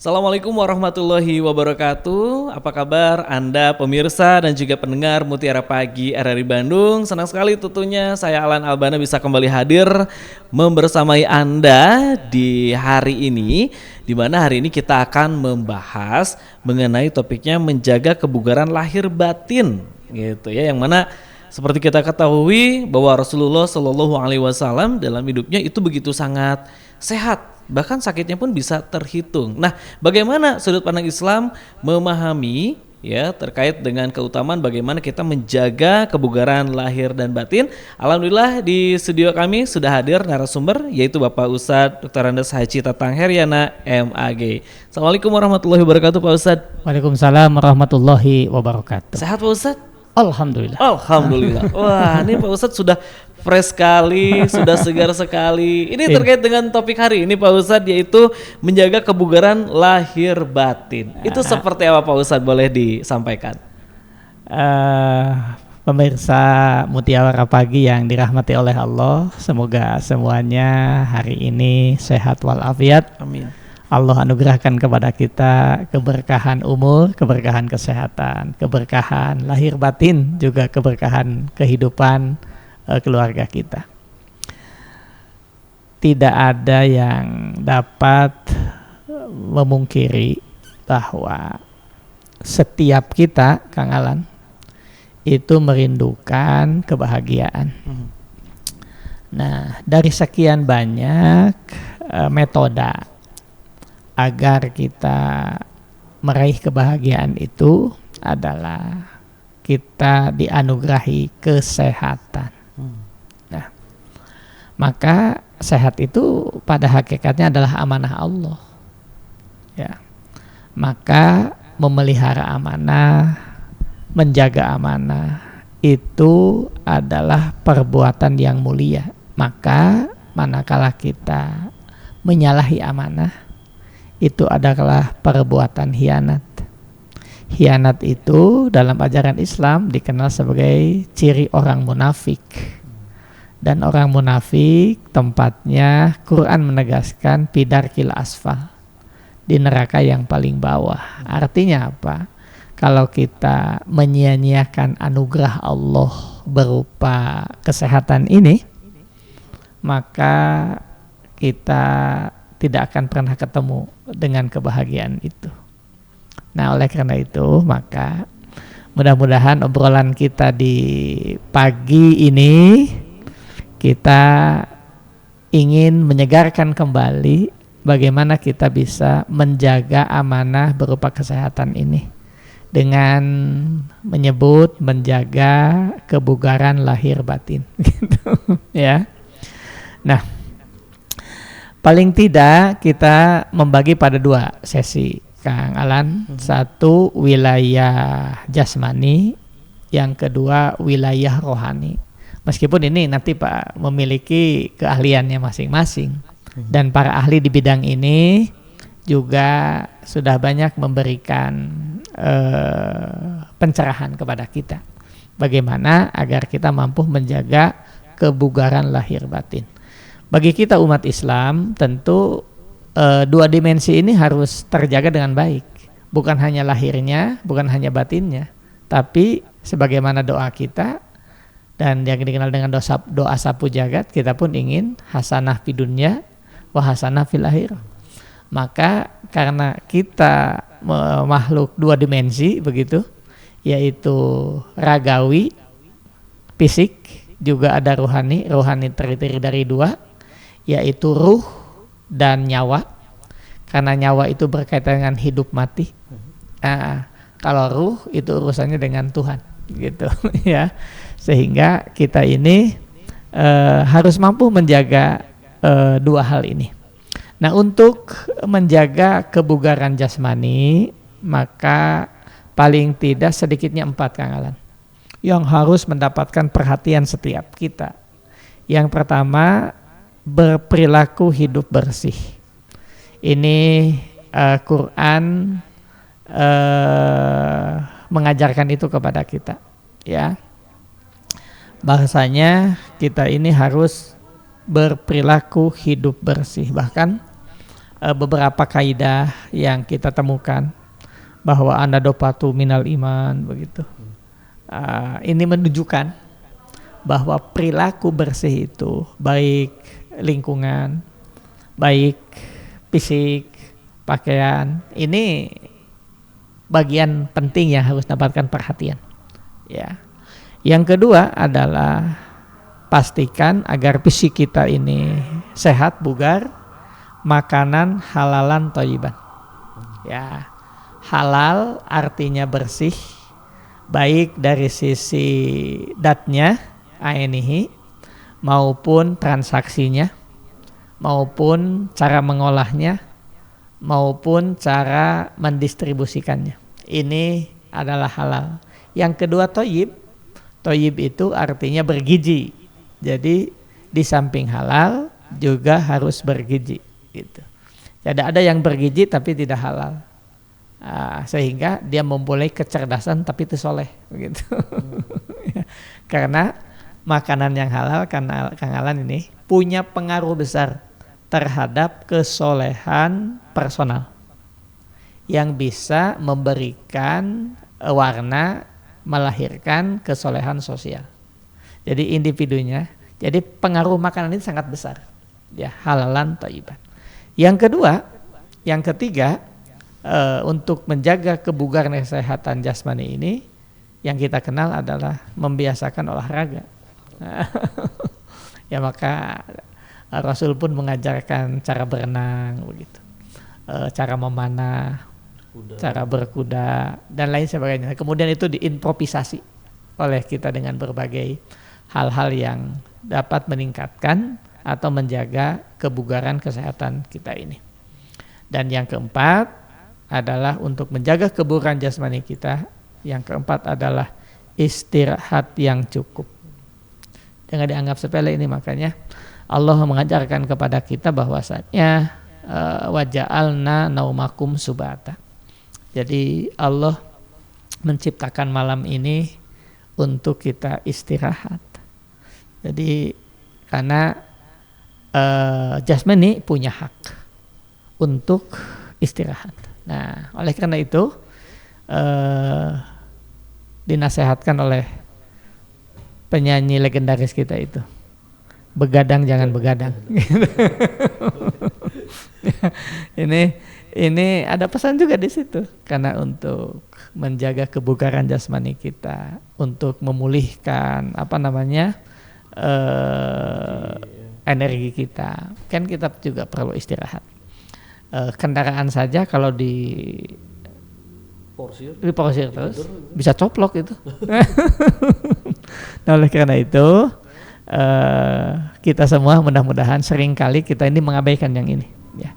Assalamualaikum warahmatullahi wabarakatuh. Apa kabar Anda pemirsa dan juga pendengar Mutiara Pagi RRI Bandung? Senang sekali tentunya saya Alan Albana bisa kembali hadir membersamai Anda di hari ini, di mana hari ini kita akan membahas mengenai topiknya menjaga kebugaran lahir batin gitu ya, yang mana seperti kita ketahui bahwa Rasulullah Shallallahu Alaihi Wasallam dalam hidupnya itu begitu sangat sehat, bahkan sakitnya pun bisa terhitung. Nah, bagaimana sudut pandang Islam memahami ya terkait dengan keutamaan bagaimana kita menjaga kebugaran lahir dan batin? Alhamdulillah di studio kami sudah hadir narasumber yaitu Bapak Ustadz Dr. Andes Haji Tatang Heryana MAG. Assalamualaikum warahmatullahi wabarakatuh Pak Ustadz. Waalaikumsalam warahmatullahi wabarakatuh. Sehat Pak Ustadz? Alhamdulillah. Alhamdulillah. Wah, ini Pak Ustadz sudah fresh sekali, sudah segar sekali. Ini terkait dengan topik hari ini Pak Ustadz, yaitu menjaga kebugaran lahir batin. Itu seperti apa Pak Ustadz, boleh disampaikan? Pemirsa Mutiara Pagi yang dirahmati oleh Allah, semoga semuanya hari ini sehat walafiat. Amin. Allah anugerahkan kepada kita keberkahan umur, keberkahan kesehatan, keberkahan lahir batin, juga keberkahan kehidupan keluarga kita. Tidak ada yang dapat memungkiri bahwa setiap kita, Kang Alan, itu merindukan kebahagiaan. Nah, dari sekian banyak metode agar kita meraih kebahagiaan itu adalah kita dianugerahi kesehatan. Nah, maka sehat itu pada hakikatnya adalah amanah Allah. Ya. Maka memelihara amanah, menjaga amanah itu adalah perbuatan yang mulia. Maka manakala kita menyalahi amanah, itu adalah perbuatan hianat. Hianat itu dalam ajaran Islam dikenal sebagai ciri orang munafik. Dan orang munafik tempatnya Quran menegaskan pidarkil asfal, di neraka yang paling bawah. Artinya apa? Kalau kita menyia-nyiakan anugerah Allah berupa kesehatan ini, maka kita tidak akan pernah ketemu dengan kebahagiaan itu. Nah, oleh karena itu, maka mudah-mudahan obrolan kita di pagi ini kita ingin menyegarkan kembali bagaimana kita bisa menjaga amanah berupa kesehatan ini dengan menyebut menjaga kebugaran lahir batin gitu ya. Nah, paling tidak kita membagi pada dua sesi, Kang Alan. Satu wilayah jasmani, yang kedua wilayah rohani. Meskipun ini nanti Pak memiliki keahliannya masing-masing, dan para ahli di bidang ini juga sudah banyak memberikan pencerahan kepada kita bagaimana agar kita mampu menjaga kebugaran lahir batin. Bagi kita umat Islam tentu dua dimensi ini harus terjaga dengan baik. Bukan hanya lahirnya, bukan hanya batinnya, tapi sebagaimana doa kita dan yang dikenal dengan doa sapu jagat, kita pun ingin hasanah fid dunya wa hasanah fil akhirah. Maka karena kita makhluk dua dimensi begitu, yaitu ragawi, fisik, juga ada rohani. Rohani terdiri dari dua, yaitu ruh dan nyawa. Karena nyawa itu berkaitan dengan hidup mati. Kalau ruh itu urusannya dengan Tuhan, gitu ya. Sehingga kita ini harus mampu menjaga dua hal ini. Nah, untuk menjaga kebugaran jasmani, maka paling tidak sedikitnya 4, Kang Alan, yang harus mendapatkan perhatian setiap kita. Yang pertama, berperilaku hidup bersih. Ini Quran mengajarkan itu kepada kita, ya. Bahasanya kita ini harus berperilaku hidup bersih. Bahkan beberapa kaidah yang kita temukan bahwa an-nadofatu minal iman begitu. Ini menunjukkan bahwa perilaku bersih itu baik lingkungan, baik fisik, pakaian, ini bagian penting yang harus dapatkan perhatian. Ya. Yang kedua adalah pastikan agar fisik kita ini sehat, bugar, makanan halalan thayyiban. Ya, halal artinya bersih, baik dari sisi datnya, ainihi, maupun transaksinya, maupun cara mengolahnya, maupun cara mendistribusikannya. Ini adalah halal. Yang kedua thayyib. Thayyib itu artinya bergizi. Jadi di samping halal juga harus bergizi gitu. Jadi ada yang bergizi tapi tidak halal. Sehingga dia mempunyai kecerdasan tapi itu soleh begitu. Karena makanan yang halal, Kang Alan ini punya pengaruh besar terhadap kesolehan personal yang bisa memberikan warna, melahirkan kesolehan sosial. Jadi individunya, jadi pengaruh makanan ini sangat besar. Ya, halalan thayyiban. Yang kedua, yang ketiga, untuk menjaga kebugaran dan kesehatan jasmani ini, yang kita kenal adalah membiasakan olahraga. Ya, maka Rasul pun mengajarkan cara berenang begitu, cara memanah, cara berkuda dan lain sebagainya. Kemudian itu diimprovisasi oleh kita dengan berbagai hal-hal yang dapat meningkatkan atau menjaga kebugaran kesehatan kita ini. Dan yang keempat adalah untuk menjaga kebugaran jasmani kita. Yang keempat adalah istirahat yang cukup. Jangan dianggap sepele ini, makanya Allah mengajarkan kepada kita bahwasanya waja'alna naumakum subata. Jadi Allah menciptakan malam ini untuk kita istirahat. Jadi karena jasmani punya hak untuk istirahat. Nah, oleh karena itu dinasehatkan oleh penyanyi legendaris kita itu, begadang jangan begadang. Ini ada pesan juga di situ, karena untuk menjaga kebugaran jasmani kita, untuk memulihkan energi kita, kan kita juga perlu istirahat. Kendaraan saja kalau diporsir terus bisa coplok itu. Nah, oleh karena itu kita semua mudah-mudahan seringkali kita ini mengabaikan yang ini, ya.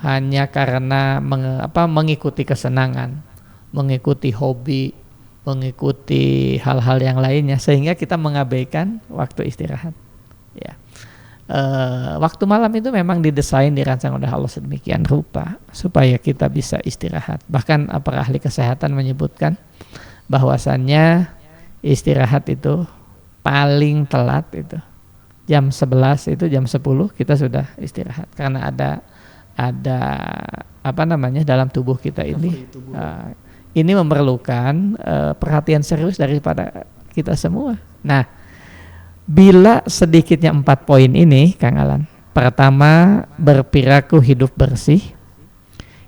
Hanya karena mengikuti kesenangan, mengikuti hobi, mengikuti hal-hal yang lainnya, sehingga kita mengabaikan waktu istirahat. Ya. Waktu malam itu memang didesain, dirancang oleh Allah sedemikian rupa supaya kita bisa istirahat. Bahkan para ahli kesehatan menyebutkan bahwasannya istirahat itu paling telat itu jam 11, itu jam 10 kita sudah istirahat, karena ada dalam tubuh kita ini memerlukan perhatian serius daripada kita semua. Nah, bila sedikitnya 4 poin ini, Kang Alan. Pertama, berperilaku hidup bersih.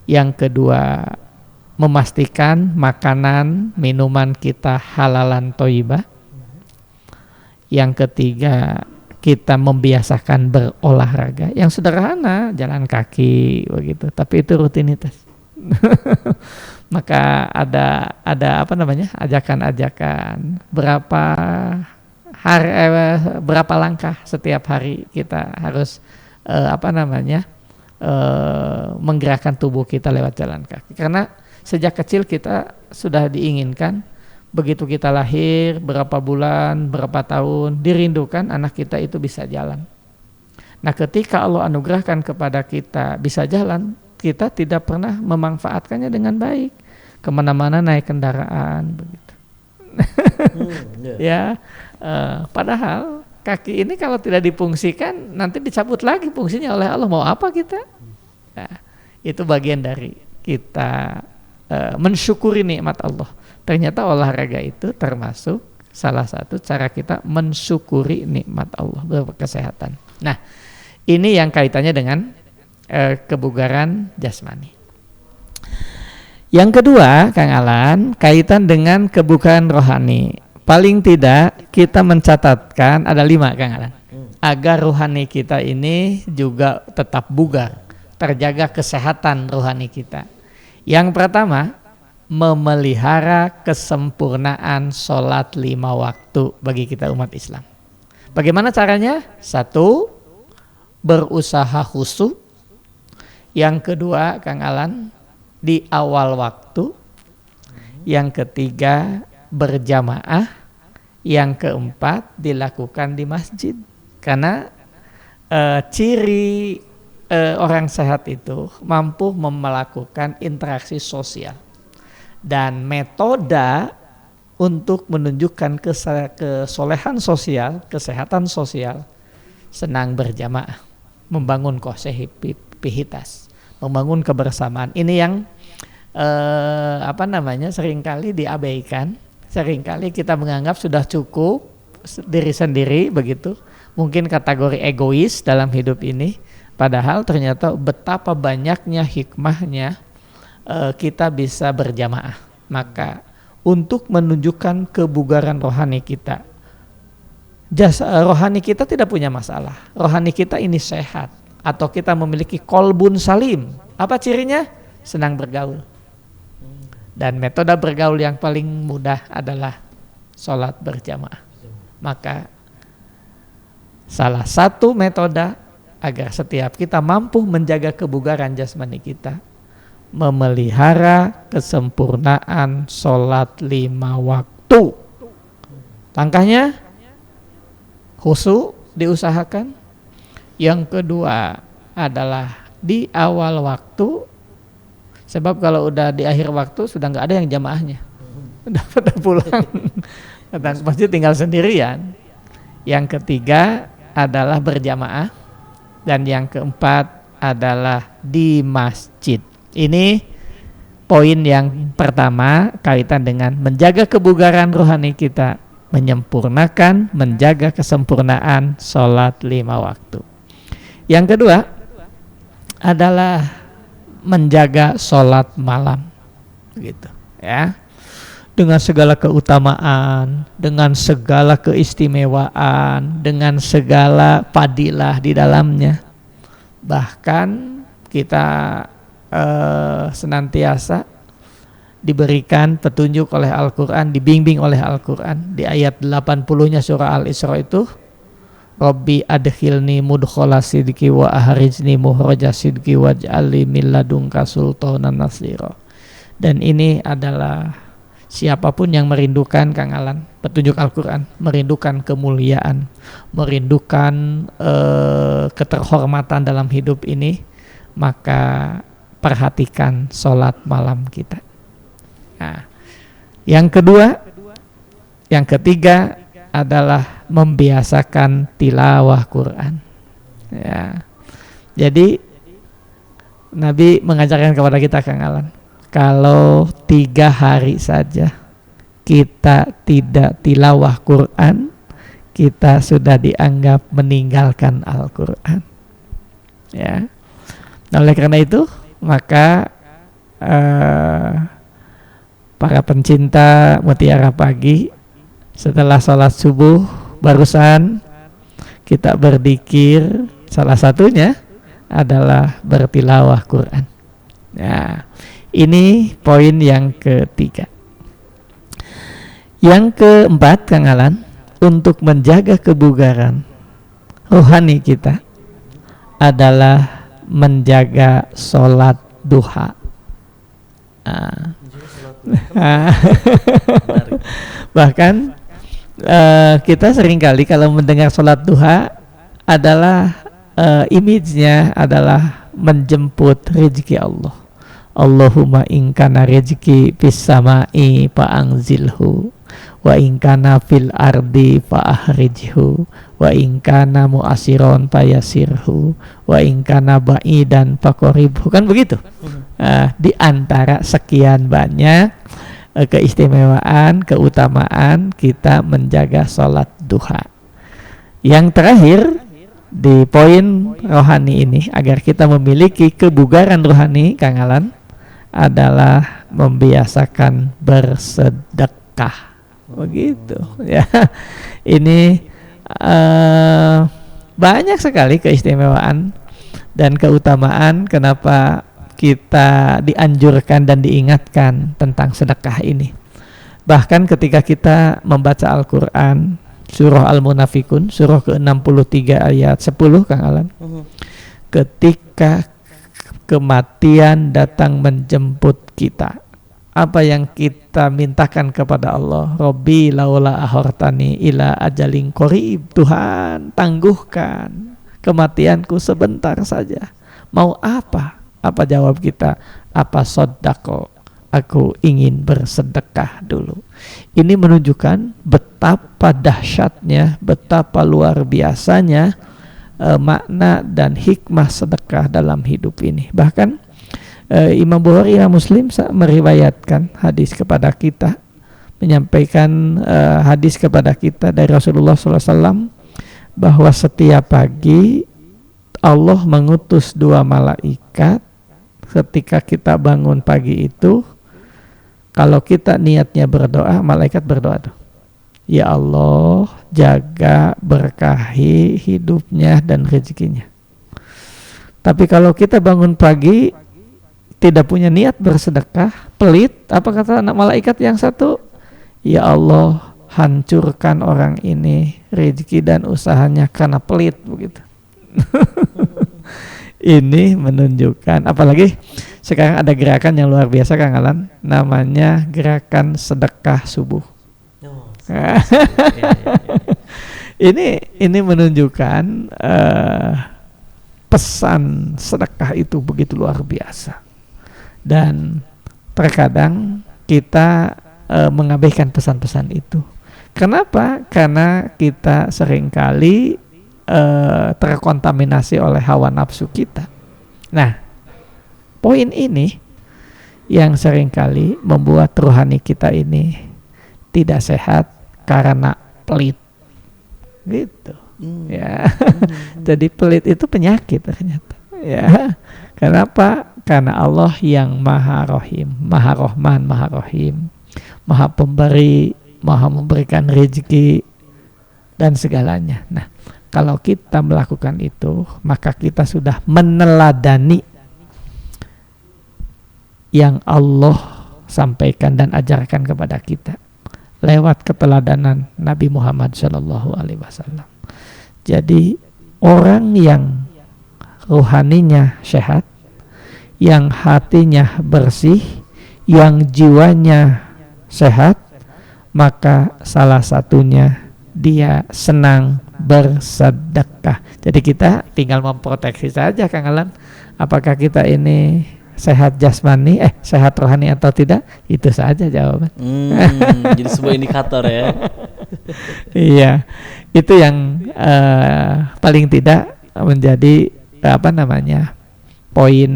Yang kedua, memastikan makanan, minuman kita halalan thayyibah. Yang ketiga, kita membiasakan berolahraga yang sederhana, jalan kaki begitu, tapi itu rutinitas. Maka ada ajakan-ajakan berapa langkah setiap hari kita harus menggerakkan tubuh kita lewat jalan kaki, karena sejak kecil kita sudah diinginkan, begitu kita lahir, berapa bulan, berapa tahun, dirindukan anak kita itu bisa jalan. Nah, ketika Allah anugerahkan kepada kita bisa jalan, kita tidak pernah memanfaatkannya dengan baik. Kemana-mana naik kendaraan begitu. Ya, padahal kaki ini kalau tidak difungsikan nanti dicabut lagi fungsinya oleh Allah. Mau apa kita? Nah, itu bagian dari kita mensyukuri nikmat Allah. Ternyata olahraga itu termasuk salah satu cara kita mensyukuri nikmat Allah, berkesehatan. Nah, ini yang kaitannya dengan kebugaran jasmani. Yang kedua, Kang Alan, kaitan dengan kebugaran rohani. Paling tidak kita mencatatkan ada 5, Kang Alan, agar rohani kita ini juga tetap bugar, terjaga kesehatan rohani kita. Yang pertama, memelihara kesempurnaan sholat 5 waktu bagi kita umat Islam. Bagaimana caranya? 1, berusaha khusyuk. Yang kedua, Kang Alan, di awal waktu. Yang ketiga, berjamaah. Yang keempat, dilakukan di masjid. Karena ciri orang sehat itu mampu melakukan interaksi sosial. Dan metode untuk menunjukkan kesolehan sosial, kesehatan sosial, senang berjamaah, membangun kohesivitas, membangun kebersamaan. Ini yang seringkali diabaikan, seringkali kita menganggap sudah cukup diri sendiri begitu, mungkin kategori egois dalam hidup ini, padahal ternyata betapa banyaknya hikmahnya kita bisa berjamaah. Maka untuk menunjukkan kebugaran rohani kita, rohani kita tidak punya masalah, rohani kita ini sehat, atau kita memiliki kolbun salim. Apa cirinya? Senang bergaul. Dan metode bergaul yang paling mudah adalah sholat berjamaah. Maka salah satu metode agar setiap kita mampu menjaga kebugaran jasmani kita, memelihara kesempurnaan sholat 5 waktu. Langkahnya khusyuk diusahakan. Yang kedua adalah di awal waktu, sebab kalau udah di akhir waktu sudah nggak ada yang jamaahnya, udah pada pulang, datang ke masjid tinggal sendirian. Yang ketiga adalah berjamaah, dan yang keempat adalah di masjid. Ini poin yang pertama kaitan dengan menjaga kebugaran rohani kita, menyempurnakan, menjaga kesempurnaan sholat 5 waktu. Yang kedua adalah menjaga sholat malam, gitu ya, dengan segala keutamaan, dengan segala keistimewaan, dengan segala fadilah di dalamnya. Bahkan kita senantiasa diberikan petunjuk oleh Al-Quran, dibimbing oleh Al-Quran. Di ayat 80-nya surah Al-Isra itu, Rabbi adkhilni mudkhala sidqi wa ahrijni mukhraja sidqi waj'alni min ladunka sultanan nasira. Dan ini adalah siapapun yang merindukan, Kang Alan, petunjuk Al-Quran, merindukan kemuliaan, merindukan keterhormatan dalam hidup ini, maka perhatikan sholat malam kita. Nah, yang kedua, yang ketiga adalah membiasakan tilawah Quran. Ya. Jadi Nabi mengajarkan kepada kita, Kang Alan, kalau 3 hari saja kita tidak tilawah Quran, kita sudah dianggap meninggalkan Al-Quran. Ya. Nah, oleh karena itu, maka para pencinta Mutiara Pagi, setelah sholat subuh barusan kita berzikir, salah satunya adalah bertilawah Quran. Nah, ini poin yang ketiga. Yang keempat, Kang Alan, untuk menjaga kebugaran rohani kita adalah menjaga sholat duha. Bahkan kita seringkali kalau mendengar sholat duha adalah image-nya adalah menjemput rezeki Allah. Allahumma in kana rezeki fis sama'i fa'anzilhu wa in kana fil ardi fa ahrijhu wa in kana mu'asiron fayasirhu wa in kana ba'idan faqribhu, kan begitu. Di antara sekian banyak keistimewaan, keutamaan kita menjaga sholat duha. Yang terakhir di poin rohani ini, agar kita memiliki kebugaran rohani, Kang Alan, adalah membiasakan bersedekah. Begitu ya. Ini banyak sekali keistimewaan dan keutamaan kenapa kita dianjurkan dan diingatkan tentang sedekah ini. Bahkan ketika kita membaca Al-Quran, surah Al-Munafikun, surah ke-63 ayat 10, Kang Alan, ketika kematian datang menjemput kita, apa yang kita mintakan kepada Allah? Robbi laula ahortani ila ajalin qarib, Tuhan tangguhkan kematianku sebentar saja. Mau apa? Apa jawab kita? Apa sodako? Aku ingin bersedekah dulu. Ini menunjukkan betapa dahsyatnya, betapa luar biasanya makna dan hikmah sedekah dalam hidup ini. Bahkan Imam Bukhari, Imam Muslim meriwayatkan hadis kepada kita, menyampaikan hadis kepada kita dari Rasulullah SAW, bahwa setiap pagi Allah mengutus 2 malaikat. Ketika kita bangun pagi itu, kalau kita niatnya berdoa, malaikat berdoa tuh, ya Allah, jaga, berkahi hidupnya dan rezekinya. Tapi kalau kita bangun pagi tidak punya niat bersedekah, pelit, apa kata anak malaikat yang satu? Ya Allah, hancurkan orang ini rezeki dan usahanya karena pelit, begitu. Ini menunjukkan, apalagi sekarang ada gerakan yang luar biasa, Kang Alan, namanya gerakan sedekah subuh. Ini menunjukkan pesan sedekah itu begitu luar biasa, dan terkadang kita mengabaikan pesan-pesan itu. Kenapa? Karena kita seringkali terkontaminasi oleh hawa nafsu kita. Nah, poin ini yang seringkali membuat rohani kita ini tidak sehat karena pelit, gitu. Ya, jadi pelit itu penyakit ternyata. Ya, kenapa? Karena Allah yang Maha Rohim, Maha Rohman, Maha Rohim, Maha Pemberi, Maha memberikan rezeki dan segalanya. Nah, kalau kita melakukan itu, maka kita sudah meneladani yang Allah sampaikan dan ajarkan kepada kita lewat keteladanan Nabi Muhammad SAW. Jadi orang yang rohaninya sehat, yang hatinya bersih, yang jiwanya sehat, maka salah satunya dia senang bersedekah. Jadi kita tinggal memproteksi saja, Kang Alan, apakah kita ini sehat jasmani, sehat rohani atau tidak, itu saja jawaban. Jadi sebuah indikator ya. Iya, itu yang paling tidak menjadi poin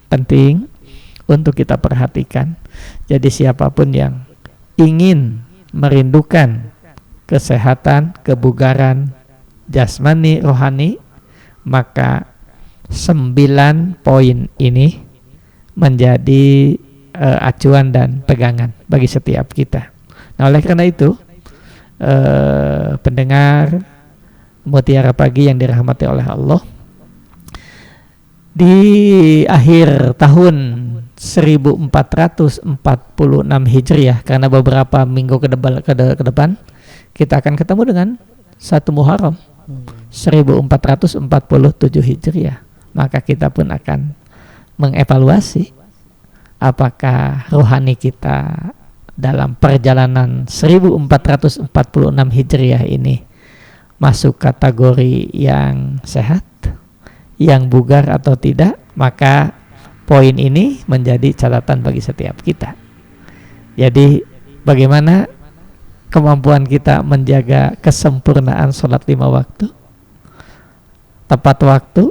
penting untuk kita perhatikan. Jadi siapapun yang ingin merindukan kesehatan, kebugaran jasmani, rohani, maka 9 poin ini menjadi acuan dan pegangan bagi setiap kita. Nah, oleh karena itu, pendengar Mutiara Pagi yang dirahmati oleh Allah, di akhir tahun 1446 Hijriah, karena beberapa minggu ke depan kita akan ketemu dengan 1 Muharram 1447 Hijriah, maka kita pun akan mengevaluasi apakah rohani kita dalam perjalanan 1446 Hijriah ini masuk kategori yang sehat, yang bugar atau tidak. Maka poin ini menjadi catatan bagi setiap kita. Jadi bagaimana kemampuan kita menjaga kesempurnaan sholat 5 waktu, tepat waktu,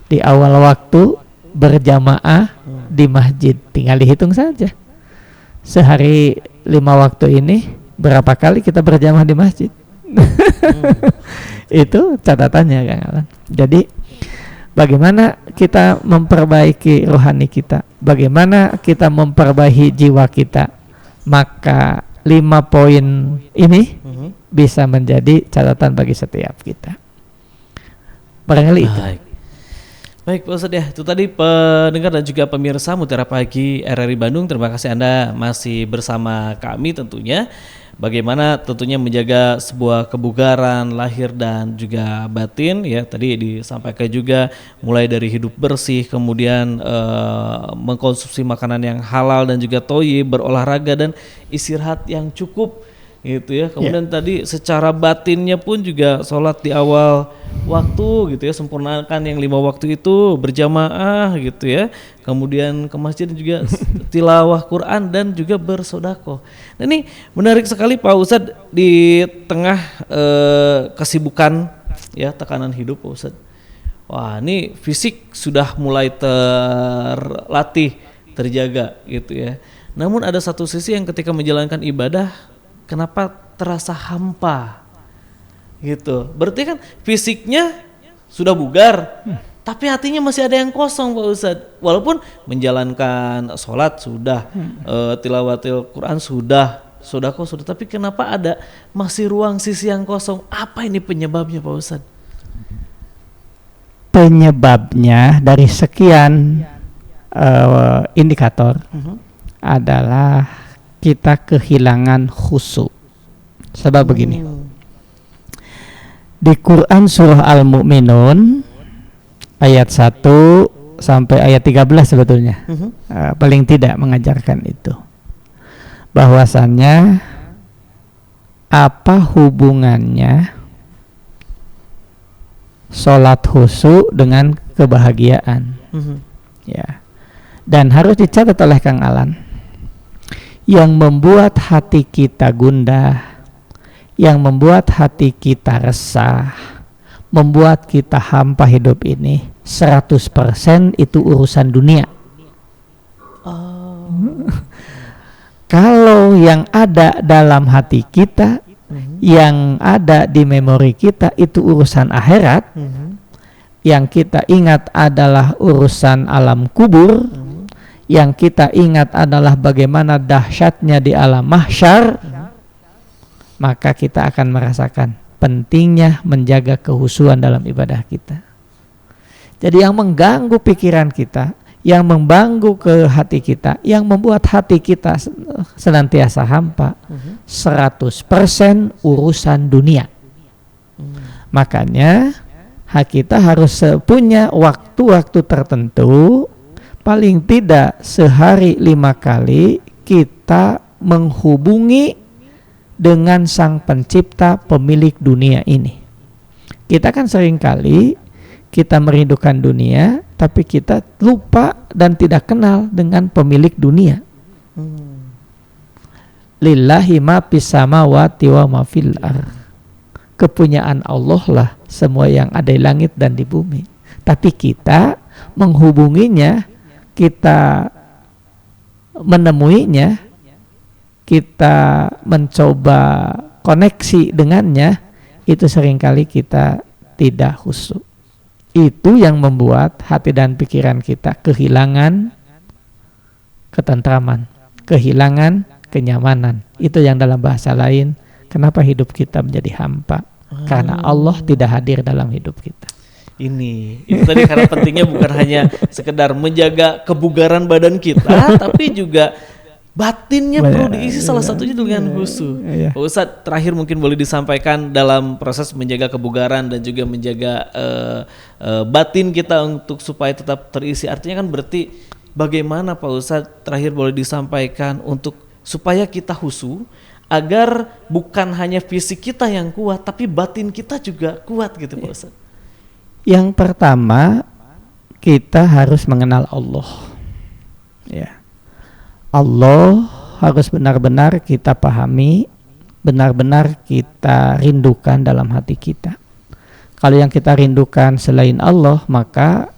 di awal waktu, berjamaah di masjid. Tinggal dihitung saja. Sehari 5 waktu ini berapa kali kita berjamaah di masjid? Itu catatannya, Kang Alan. Jadi bagaimana kita memperbaiki rohani kita, bagaimana kita memperbaiki jiwa kita, maka 5 poin ini bisa menjadi catatan bagi setiap kita. Barangkali itu. Baik Pak Ustadz ya, itu tadi pendengar dan juga pemirsa Mutiara Pagi RRI Bandung, terima kasih Anda masih bersama kami tentunya. Bagaimana tentunya menjaga sebuah kebugaran lahir dan juga batin ya, tadi disampaikan juga mulai dari hidup bersih, kemudian mengkonsumsi makanan yang halal dan juga thayyib, berolahraga dan istirahat yang cukup gitu ya. Kemudian tadi secara batinnya pun juga sholat di awal waktu gitu ya, sempurnakan yang 5 waktu itu berjamaah gitu ya, kemudian ke masjid juga tilawah Quran dan juga bersedekah. Nah ini menarik sekali Pak Ustadz, di tengah kesibukan ya, tekanan hidup Pak Ustadz, wah ini fisik sudah mulai terlatih, terjaga gitu ya, namun ada satu sisi yang ketika menjalankan ibadah kenapa terasa hampa gitu. Berarti kan fisiknya sudah bugar, tapi hatinya masih ada yang kosong Pak Ustadz. Walaupun menjalankan sholat sudah, tilawatil Quran sudah, sedekah sudah, tapi kenapa ada masih ruang sisi yang kosong? Apa ini penyebabnya Pak Ustadz? Penyebabnya dari sekian indikator adalah kita kehilangan khusyuk. Sebab begini, di Quran surah Al-Mu'minun ayat 1 sampai ayat 13 sebetulnya paling tidak mengajarkan itu, bahwasannya apa hubungannya sholat khusyuk dengan kebahagiaan. Ya, dan harus dicatat oleh Kang Alan, yang membuat hati kita gundah, yang membuat hati kita resah, membuat kita hampa hidup ini 100% itu urusan dunia. Kalau yang ada dalam hati kita, yang ada di memori kita itu urusan akhirat, yang kita ingat adalah urusan alam kubur, yang kita ingat adalah bagaimana dahsyatnya di alam mahsyar, maka kita akan merasakan pentingnya menjaga kehusuan dalam ibadah kita. Jadi yang mengganggu pikiran kita, yang mengganggu ke hati kita, yang membuat hati kita senantiasa hampa, 100% urusan dunia. Makanya kita harus punya waktu-waktu tertentu, paling tidak sehari 5 kali kita menghubungi dengan Sang Pencipta pemilik dunia ini. Kita kan seringkali kita merindukan dunia, tapi kita lupa dan tidak kenal dengan pemilik dunia. Lillahi ma fis samawati wa ma fil ardh. Kepunyaan Allah lah semua yang ada di langit dan di bumi. Tapi kita menghubunginya, kita menemuinya, kita mencoba koneksi dengannya, itu seringkali kita tidak khusyuk. Itu yang membuat hati dan pikiran kita kehilangan ketentraman, kehilangan kenyamanan. Itu yang dalam bahasa lain, kenapa hidup kita menjadi hampa? Karena Allah tidak hadir dalam hidup kita. Itu tadi karena pentingnya bukan hanya sekedar menjaga kebugaran badan kita, tapi juga batinnya perlu diisi, salah satunya dengan khusyuk. Pak Ustadz, terakhir mungkin boleh disampaikan dalam proses menjaga kebugaran dan juga menjaga batin kita untuk supaya tetap terisi. Artinya kan berarti bagaimana Pak Ustadz, terakhir boleh disampaikan untuk supaya kita khusyuk, agar bukan hanya fisik kita yang kuat, tapi batin kita juga kuat gitu Pak Ustadz. Yang pertama, kita harus mengenal Allah. Ya. Allah harus benar-benar kita pahami, benar-benar kita rindukan dalam hati kita. Kalau yang kita rindukan selain Allah, maka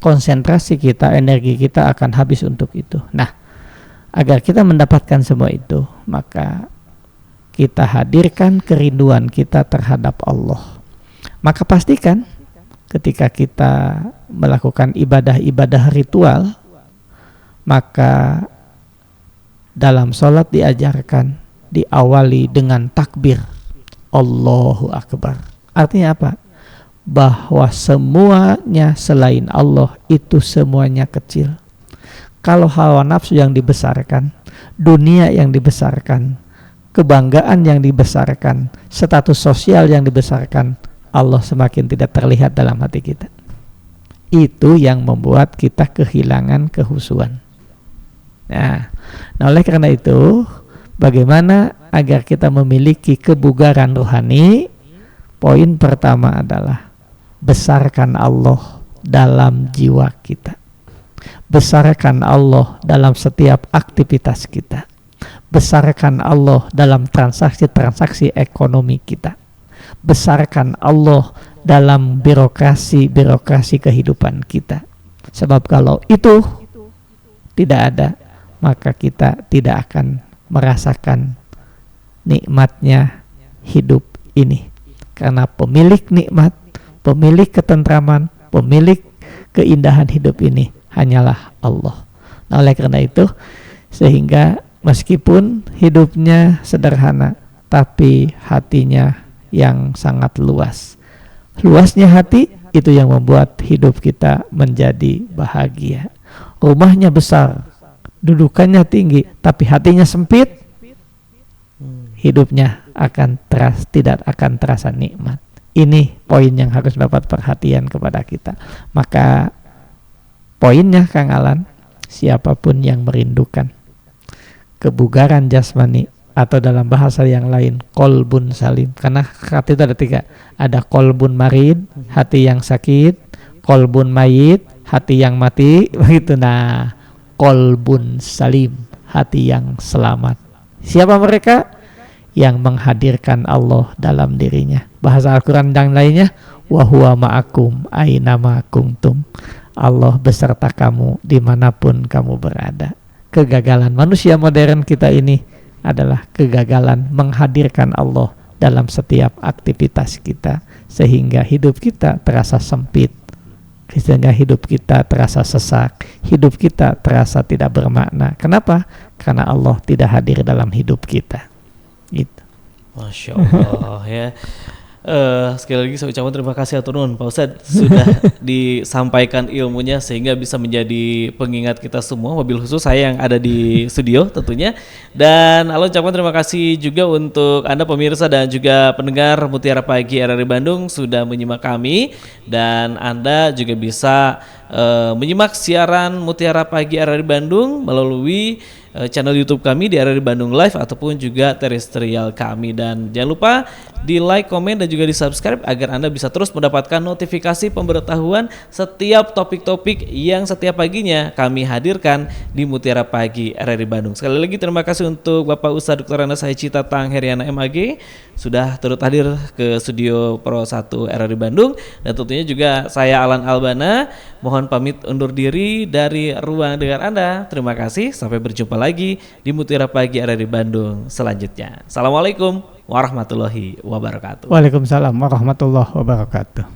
konsentrasi kita, energi kita akan habis untuk itu. Nah, agar kita mendapatkan semua itu, maka kita hadirkan kerinduan kita terhadap Allah. Maka pastikan ketika kita melakukan ibadah-ibadah ritual, maka dalam sholat diajarkan diawali dengan takbir Allahu Akbar. Artinya apa? Bahwa semuanya selain Allah itu semuanya kecil. Kalau hawa nafsu yang dibesarkan, dunia yang dibesarkan, kebanggaan yang dibesarkan, status sosial yang dibesarkan, Allah semakin tidak terlihat dalam hati kita. Itu yang membuat kita kehilangan kehusuan. Nah, oleh karena itu, bagaimana agar kita memiliki kebugaran rohani? Poin pertama adalah besarkan Allah dalam jiwa kita. Besarkan Allah dalam setiap aktivitas kita. Besarkan Allah dalam transaksi-transaksi ekonomi kita. Besarkan Allah dalam birokrasi kehidupan kita. Sebab kalau itu tidak ada, maka kita tidak akan merasakan nikmatnya hidup ini. Karena pemilik nikmat, pemilik ketentraman, pemilik keindahan hidup ini hanyalah Allah. Nah, oleh karena itu, sehingga meskipun hidupnya sederhana, tapi hatinya yang sangat luas. Luasnya hati itu yang membuat hidup kita menjadi bahagia. Rumahnya besar, dudukannya tinggi, tapi hatinya sempit, hidupnya tidak akan terasa nikmat. Ini poin yang harus dapat perhatian kepada kita. Maka poinnya Kang Alan, siapapun yang merindukan kebugaran jasmani, atau dalam bahasa yang lain kolbun salim, karena hati itu ada tiga, ada kolbun marid, hati yang sakit, kolbun mayit, hati yang mati, begitu. Nah, kolbun salim, hati yang selamat. Siapa mereka? Yang menghadirkan Allah dalam dirinya. Bahasa Al-Quran yang lainnya, wa huwa ma'akum ainama kuntum. Allah beserta kamu dimanapun kamu berada. Kegagalan manusia modern kita ini adalah kegagalan menghadirkan Allah dalam setiap aktivitas kita, sehingga hidup kita terasa sempit, sehingga hidup kita terasa sesak, hidup kita terasa tidak bermakna. Kenapa? Karena Allah tidak hadir dalam hidup kita. Gitu. Masya Allah ya. Sekali lagi saya ucapkan terima kasih atur nuhun Pak Ustadz sudah disampaikan ilmunya sehingga bisa menjadi pengingat kita semua, wabil khusus saya yang ada di studio tentunya. Dan Allah ucapkan terima kasih juga untuk Anda pemirsa dan juga pendengar Mutiara Pagi RRI Bandung sudah menyimak kami, dan Anda juga bisa menyimak siaran Mutiara Pagi RRI Bandung melalui channel YouTube kami di RRI Bandung Live ataupun juga terestrial kami. Dan jangan lupa di like, komen, dan juga di subscribe agar Anda bisa terus mendapatkan notifikasi pemberitahuan setiap topik-topik yang setiap paginya kami hadirkan di Mutiara Pagi RRI Bandung. Sekali lagi terima kasih untuk Bapak Ustadz Dr. Andes Haji Tatang Heriana MAG sudah turut hadir ke studio Pro 1 RRI Bandung, dan tentunya juga saya Alan Albana mohon pamit undur diri dari ruang dengar Anda. Terima kasih, sampai berjumpa lagi di Mutiara Pagi RRI Bandung selanjutnya. Assalamualaikum warahmatullahi wabarakatuh. Waalaikumsalam warahmatullahi wabarakatuh.